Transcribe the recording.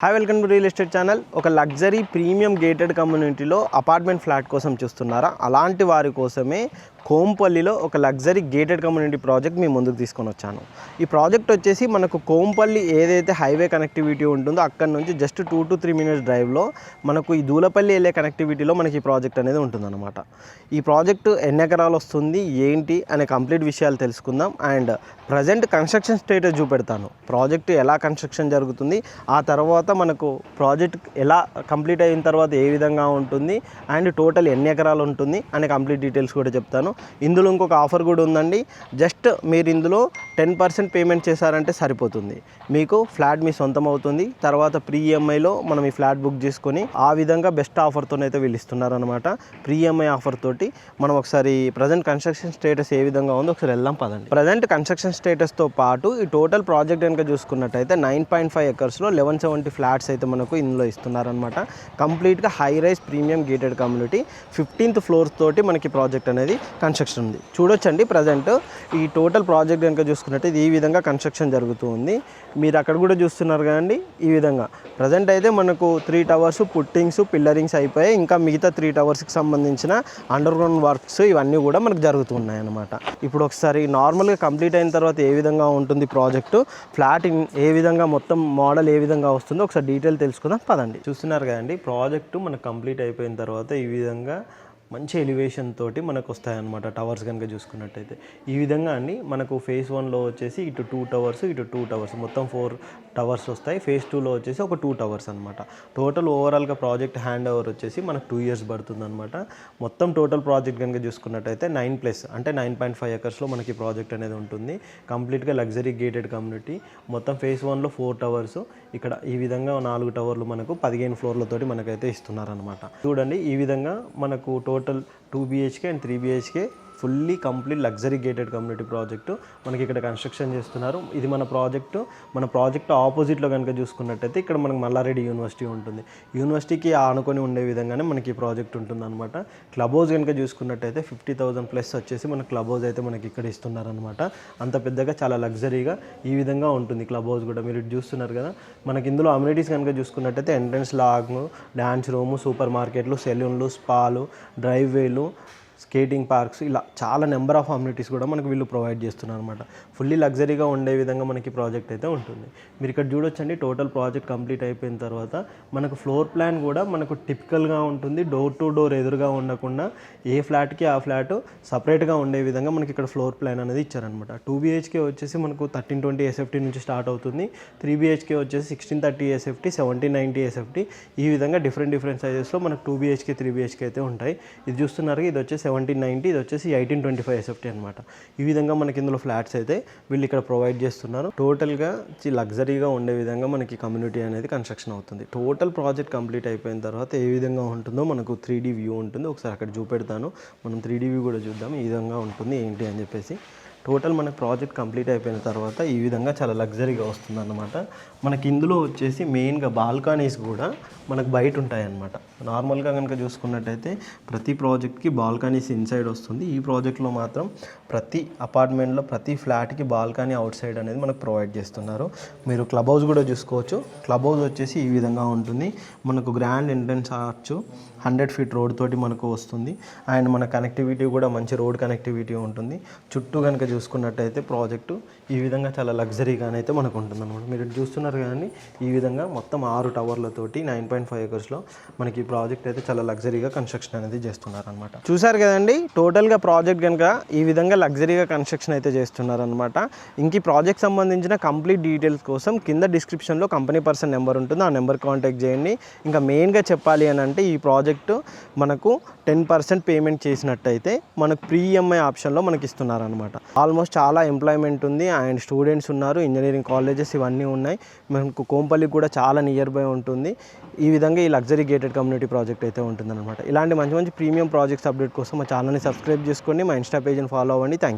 Hi welcome to real estate channel. ఒక luxury premium gated కమ్యూనిటీలో apartment flat కోసం చూస్తున్నారా? అలాంటి వారి కోసమే కోంపల్లిలో ఒక లగ్జరీ గేటెడ్ కమ్యూనిటీ ప్రాజెక్ట్ మీ ముందుకు తీసుకొని వచ్చాను. ఈ ప్రాజెక్ట్ వచ్చేసి మనకు కోంపల్లి ఏదైతే హైవే కనెక్టివిటీ ఉంటుందో అక్కడ నుంచి జస్ట్ 2 to 3 minutes డ్రైవ్లో మనకు ఈ దూలపల్లి వెళ్ళే కనెక్టివిటీలో మనకి ఈ ప్రాజెక్ట్ అనేది ఉంటుందన్నమాట. ఈ ప్రాజెక్టు ఎన్ని ఎకరాలు వస్తుంది ఏంటి అనే కంప్లీట్ విషయాలు తెలుసుకుందాం. అండ్ ప్రజెంట్ కన్స్ట్రక్షన్ స్టేటస్ చూపెడతాను. ప్రాజెక్టు ఎలా కన్స్ట్రక్షన్ జరుగుతుంది, ఆ తర్వాత మనకు ప్రాజెక్ట్ ఎలా కంప్లీట్ అయిన తర్వాత ఏ విధంగా ఉంటుంది, అండ్ టోటల్ ఎన్ని ఎకరాలు ఉంటుంది అనే కంప్లీట్ డీటెయిల్స్ కూడా చెప్తాను. ఇందులో ఇంకొక ఆఫర్ కూడా ఉందండి. జస్ట్ మీరు ఇందులో 10% పేమెంట్ చేశారంటే సరిపోతుంది, మీకు ఫ్లాట్ మీ సొంతం అవుతుంది. తర్వాత ప్రీ ఈఎంఐలో మనం ఈ ఫ్లాట్ బుక్ చేసుకొని ఆ విధంగా బెస్ట్ ఆఫర్తోనైతే వీళ్ళు ఇస్తున్నారనమాట. ప్రీ ఈఎంఐ ఆఫర్ తోటి మనం ఒకసారి ప్రజెంట్ కన్స్ట్రక్షన్ స్టేటస్ ఏ విధంగా ఉందో ఒకసారి వెళ్దాం పదండి. ప్రజెంట్ కన్స్ట్రక్షన్ స్టేటస్తో పాటు ఈ టోటల్ ప్రాజెక్ట్ కనుక చూసుకున్నట్టయితే 9.5 acres 1170 ఫ్లాట్స్ అయితే మనకు ఇందులో ఇస్తున్నారనమాట. కంప్లీట్గా high rise premium gated community 15th floor తోటి మనకి ప్రాజెక్ట్ అనేది కన్స్ట్రక్షన్ ఉంది. చూడొచ్చండి ప్రజెంట్ ఈ టోటల్ ప్రాజెక్ట్ కనుక చూసుకున్నట్టు ఈ విధంగా కన్స్ట్రక్షన్ జరుగుతూ ఉంది. మీరు అక్కడ కూడా చూస్తున్నారు కదండి. ఈ విధంగా ప్రజెంట్ అయితే మనకు 3 towers పుట్టింగ్స్ పిల్లరింగ్స్ అయిపోయాయి. ఇంకా మిగతా 3 towersకి సంబంధించిన అండర్ గ్రౌండ్ వర్క్స్ ఇవన్నీ కూడా మనకు జరుగుతున్నాయి అన్నమాట. ఇప్పుడు ఒకసారి నార్మల్గా కంప్లీట్ అయిన తర్వాత ఏ విధంగా ఉంటుంది ప్రాజెక్టు, ఫ్లాట్ ఏ విధంగా మొత్తం మోడల్ ఏ విధంగా వస్తుందో ఒకసారి డీటెయిల్ తెలుసుకుందాం పదండి. చూస్తున్నారు కదండి ప్రాజెక్టు మనకు కంప్లీట్ అయిపోయిన తర్వాత ఈ విధంగా మంచి ఎలివేషన్ తోటి మనకు వస్తాయన్నమాట. టవర్స్ కనుక చూసుకున్నట్టయితే ఈ విధంగా అండి మనకు phase 1లో వచ్చేసి ఇటు 2 towers ఇటు 2 towers మొత్తం 4 towers వస్తాయి. phase 2లో వచ్చేసి ఒక 2 towers అనమాట. టోటల్ ఓవరాల్గా ప్రాజెక్ట్ హ్యాండ్ ఓవర్ వచ్చేసి మనకు 2 years పడుతుంది అనమాట. మొత్తం టోటల్ ప్రాజెక్ట్ కనుక చూసుకున్నట్టయితే 9+ అంటే 9.5 acres మనకి ప్రాజెక్ట్ అనేది ఉంటుంది. కంప్లీట్గా లగ్జరీ గేటెడ్ కమ్యూనిటీ. మొత్తం phase 1లో 4 towers, ఇక్కడ ఈ విధంగా 4 towers మనకు 15 floorలతోటి మనకైతే ఇస్తున్నారనమాట. చూడండి ఈ విధంగా మనకు total 2 BHK and 3 BHK fully complete luxury gated community project మనకి ఇక్కడ కన్స్ట్రక్షన్ చేస్తున్నారు. ఇది మన ప్రాజెక్టు ఆపోజిట్లో కనుక చూసుకున్నట్టయితే ఇక్కడ మనకు మల్లారెడ్డి యూనివర్సిటీ ఉంటుంది. యూనివర్సిటీకి ఆనుకొని ఉండే విధంగానే మనకి ఈ ప్రాజెక్ట్ ఉంటుందన్నమాట. క్లబ్ హౌస్ కనుక చూసుకున్నట్టయితే 50,000+ వచ్చేసి మన క్లబ్ హౌస్ అయితే మనకి ఇక్కడ ఇస్తున్నారనమాట. అంత పెద్దగా చాలా లగ్జరీగా ఈ విధంగా ఉంటుంది క్లబ్ హౌస్ కూడా. మీరు చూస్తున్నారు కదా. మనకి ఇందులో అమ్యూనిటీస్ కనుక చూసుకున్నట్టయితే ఎంట్రన్స్ లాగ్, డ్యాన్స్ రూము, సూపర్ మార్కెట్లు, సెలూన్లు, స్పాలు, డ్రైవ్ వేలు, స్కేటింగ్ పార్క్స్, ఇలా చాలా నెంబర్ ఆఫ్ అమ్యూనిటీస్ కూడా మనకు వీళ్ళు ప్రొవైడ్ చేస్తున్నారు అనమాట. ఫుల్లీ లగ్జరీగా ఉండే విధంగా మనకి ప్రాజెక్ట్ అయితే ఉంటుంది. మీరు ఇక్కడ చూడొచ్చండి టోటల్ ప్రాజెక్ట్ కంప్లీట్ అయిపోయిన తర్వాత మనకు ఫ్లోర్ ప్లాన్ కూడా మనకు టిపికల్గా ఉంటుంది. డోర్ టు డోర్ ఎదురుగా ఉండకుండా ఏ ఫ్లాట్కి ఆ ఫ్లాట్ సపరేట్గా ఉండే విధంగా మనకి ఇక్కడ ఫ్లోర్ ప్లాన్ అనేది ఇచ్చారనమాట. 2 BHK వచ్చేసి మనకు 1320 SFT నుంచి స్టార్ట్ అవుతుంది. 3 BHK వచ్చేసి 1630 SFT, 1790 SFT, ఈ విధంగా డిఫరెంట్ సైజెస్లో మనకు 2 BHK 3 BHK అయితే ఉంటాయి. ఇది చూస్తున్నారు, ఇది వచ్చేసి 1790, ఇది వచ్చేసి 1825 SFT అనమాట. ఈ విధంగా మనకి ఇందులో ఫ్లాట్స్ అయితే వీళ్ళు ఇక్కడ ప్రొవైడ్ చేస్తున్నారు. టోటల్గా లగ్జరీగా ఉండే విధంగా మనకి కమ్యూనిటీ అనేది కన్స్ట్రక్షన్ అవుతుంది. టోటల్ ప్రాజెక్ట్ కంప్లీట్ అయిపోయిన తర్వాత ఏ విధంగా ఉంటుందో మనకు 3D వ్యూ ఉంటుంది. ఒకసారి అక్కడ చూపెడతాను, మనం 3D వ్యూ కూడా చూద్దాం ఈ విధంగా ఉంటుంది ఏంటి అని చెప్పేసి. టోటల్ మనకు ప్రాజెక్ట్ కంప్లీట్ అయిపోయిన తర్వాత ఈ విధంగా చాలా లగ్జరీగా వస్తుందన్నమాట. మనకి ఇందులో వచ్చేసి మెయిన్గా బాల్కనీస్ కూడా మనకు బయట ఉంటాయన్నమాట. నార్మల్గా కనుక చూసుకున్నట్టయితే ప్రతి ప్రాజెక్ట్కి బాల్కనీస్ ఇన్సైడ్ వస్తుంది. ఈ ప్రాజెక్ట్లో మాత్రం ప్రతి అపార్ట్మెంట్లో ప్రతి ఫ్లాట్కి బాల్కనీ అవుట్ సైడ్ అనేది మనకు ప్రొవైడ్ చేస్తున్నారు. మీరు క్లబ్ హౌస్ కూడా చూసుకోవచ్చు. క్లబ్ హౌస్ వచ్చేసి ఈ విధంగా ఉంటుంది. మనకు grand entrance arch 100 feet road తోటి మనకు వస్తుంది. అండ్ మన కనెక్టివిటీ కూడా మంచి రోడ్ కనెక్టివిటీ ఉంటుంది. చుట్టూ కనుక చూసుకున్నట్టయితే ప్రాజెక్టు ఈ విధంగా చాలా లగ్జరీగానైతే మనకు ఉంటుంది అనమాట. మీరు చూస్తున్నారు కానీ ఈ విధంగా మొత్తం 6 towerలతోటి 9.5 acres మనకి ప్రాజెక్ట్ అయితే చాలా లగ్జరీగా కన్స్ట్రక్షన్ అనేది చేస్తున్నారనమాట. చూసారు కదండి టోటల్గా ప్రాజెక్ట్ కనుక ఈ విధంగా లగ్జరీగా కన్స్ట్రక్షన్ అయితే చేస్తున్నారనమాట. ఇంక ఈ ప్రాజెక్ట్ సంబంధించిన కంప్లీట్ డీటెయిల్స్ కోసం కింద డిస్క్రిప్షన్లో కంపెనీ పర్సన్ నెంబర్ ఉంటుంది, ఆ నెంబర్ కాంటాక్ట్ చేయండి. ఇంకా మెయిన్గా చెప్పాలి అని అంటే ఈ ప్రాజెక్టు మనకు 10% పేమెంట్ చేసినట్టయితే మనకు ప్రీ ఈఎంఐ ఆప్షన్లో మనకి ఇస్తున్నారనమాట. ఆల్మోస్ట్ చాలా ఎంప్లాయ్మెంట్ ఉంది అండ్ స్టూడెంట్స్ ఉన్నారు, ఇంజనీరింగ్ కాలేజెస్ ఇవన్నీ ఉన్నాయి. మనకు కోంపల్లికి కూడా చాలా నియర్ బై ఉంటుంది. ఈ విధంగా ఈ లగ్జరీ గేటెడ్ కమ్యూనిటీ ప్రాజెక్ట్ అయితే ఉంటుందన్నమాట. ఇలాంటి మంచి ప్రీమియం ప్రాజెక్ట్స్ అప్డేట్ కోసం మా ఛానల్ని సబ్స్క్రైబ్ చేసుకోండి, మా ఇన్స్టా పేజ్ని ఫాలో అవ్వండి. Thank you.